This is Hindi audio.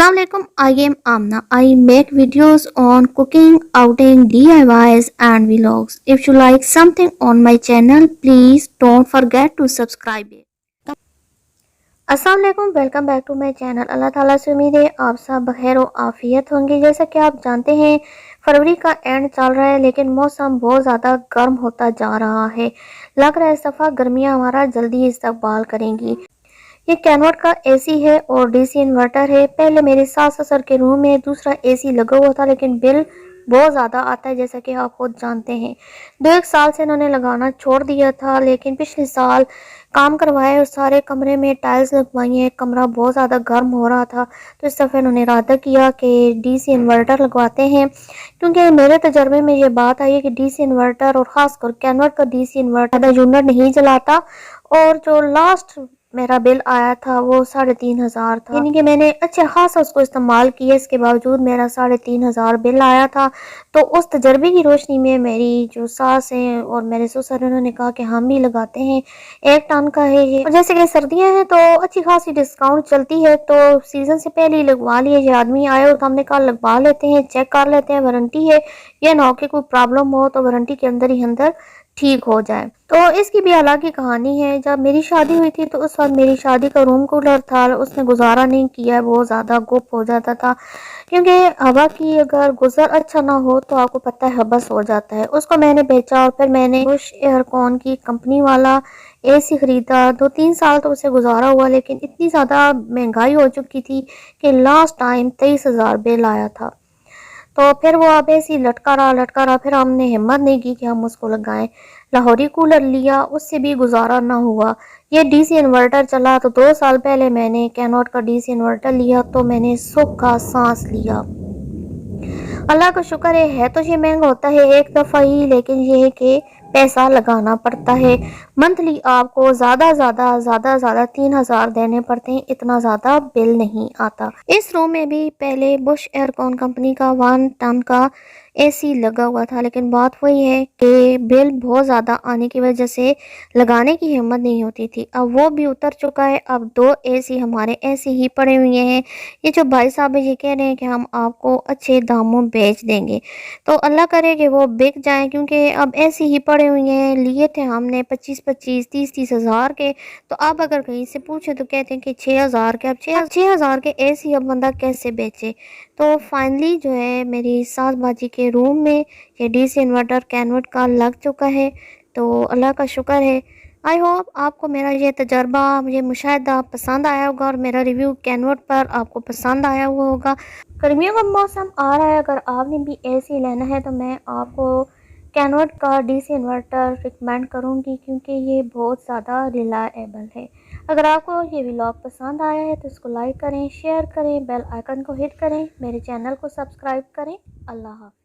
Assalamualaikum, I am Amna. I make videos on cooking, outing, DIYs and vlogs. If you like something on my channel, please don't forget to subscribe it. अस्सलामुअलैकुम, welcome back to my channel. अल्लाह ताला से उम्मीद है आप सब बखैर और आफियत होंगे। जैसा कि आप जानते हैं फरवरी का एंड चल रहा है, लेकिन मौसम बहुत ज़्यादा गर्म होता जा रहा है। लग रहा है इस दफ़ा गर्मियाँ हमारा जल्दी इस्तकबाल करेंगी। ये कैनवट का एसी है और डीसी इन्वर्टर है। पहले मेरे सास ससुर के रूम में दूसरा एसी लगा हुआ था, लेकिन बिल बहुत ज़्यादा आता है, जैसा कि आप खुद जानते हैं। 2-1 साल से इन्होंने लगाना छोड़ दिया था, लेकिन पिछले साल काम करवाए और सारे कमरे में टाइल्स लगवाई हैं। कमरा बहुत ज़्यादा गर्म हो रहा था, तो इस दफ़े इन्होंने इरादा किया कि डीसी इन्वर्टर लगवाते हैं, क्योंकि मेरे तजर्बे में ये बात आई है कि डीसी इन्वर्टर और ख़ासकर कैनवट का डीसी इन्वर्टर यूनिट नहीं जलाता। और जो लास्ट मेरा बिल आया था वो 3,500 था, यानी कि मैंने अच्छा खासा उसको इस्तेमाल किया, इसके बावजूद मेरा 3,500 बिल आया था। तो उस तजर्बे की रोशनी में मेरी जो सास हैं और मेरे ससुर, उन्होंने कहा कि हम भी लगाते हैं। 1 टन का है ये, और जैसे कि सर्दियां हैं तो अच्छी खासी डिस्काउंट चलती है, तो सीजन से पहले ही लगवा लिए। ये आदमी आए और हमने कहा लगवा लेते हैं, चेक कर लेते हैं, वारंटी है, ये ना हो कि कोई प्रॉब्लम हो तो वारंटी के अंदर ही अंदर ठीक हो जाए। तो इसकी भी अलग ही कहानी है। जब मेरी शादी हुई थी तो उस वक्त मेरी शादी का रूम कूलर था, उसने गुजारा नहीं किया, बहुत ज़्यादा गुप हो जाता था, क्योंकि हवा की अगर गुजर अच्छा ना हो तो आपको पता है हबस हो जाता है। उसको मैंने बेचा और फिर मैंने बुश एयरकॉन की कंपनी वाला एसी खरीदा। 2-3 साल तो उसे गुजारा हुआ, लेकिन इतनी ज़्यादा महंगाई हो चुकी थी कि लास्ट टाइम 23,000 बिल आया था। तो फिर वो अब ऐसे ही लटका रहा। फिर हमने हिम्मत नहीं की कि हम उसको लगाएं। लाहौरी कूलर लिया, उससे भी गुजारा ना हुआ। ये डीसी इन्वर्टर चला तो 2 साल पहले मैंने कैनवट का डीसी इन्वर्टर लिया, तो मैंने सुख का सांस लिया। अल्लाह का शुक्र है तो ये महंगा होता है एक दफ़ा ही, लेकिन ये है कि पैसा लगाना पड़ता है। मंथली आपको ज़्यादा 3,000 देने पड़ते हैं, इतना ज़्यादा बिल नहीं आता। इस रूम में भी पहले बुश एयरकॉन कंपनी का 1 टन का एसी लगा हुआ था, लेकिन बात वही है कि बिल बहुत ज़्यादा आने की वजह से लगाने की हिम्मत नहीं होती थी। अब वो भी उतर चुका है। अब 2 एसी हमारे ऐसे ही पड़े हुए हैं। ये जो भाई साहब है ये कह रहे हैं कि हम आपको अच्छे दामों बेच देंगे, तो अल्लाह करे कि वो बिक जाए, क्योंकि अब ऐसे ही पड़े हुए हैं। लिए थे हमने 25-25, 30-30 हज़ार के, तो अब अगर कहीं से पूछे तो कहते हैं कि 6,000 के। अब 6,000 के एसी अब बंदा कैसे बेचे। तो फाइनली जो है मेरी सास बाजी के रूम में ये डीसी इन्वर्टर कैनवट का लग चुका है, तो अल्लाह का शुक्र है। आई होप आपको मेरा ये तजर्बा, मुझे मुशाहिदा पसंद आया होगा और मेरा रिव्यू कैनवट पर आपको पसंद आया हुआ होगा। गर्मियों का मौसम आ रहा है, अगर आपने भी एसी लेना है तो मैं आपको कैनवट का डीसी इन्वर्टर रिकमेंड करूंगी, क्योंकि ये बहुत ज़्यादा रिलायबल है। अगर आपको ये व्लॉग पसंद आया है तो इसको लाइक करें, शेयर करें, बेल आइकन को हिट करें, मेरे चैनल को सब्सक्राइब करें। अल्लाह हाफ़िज़।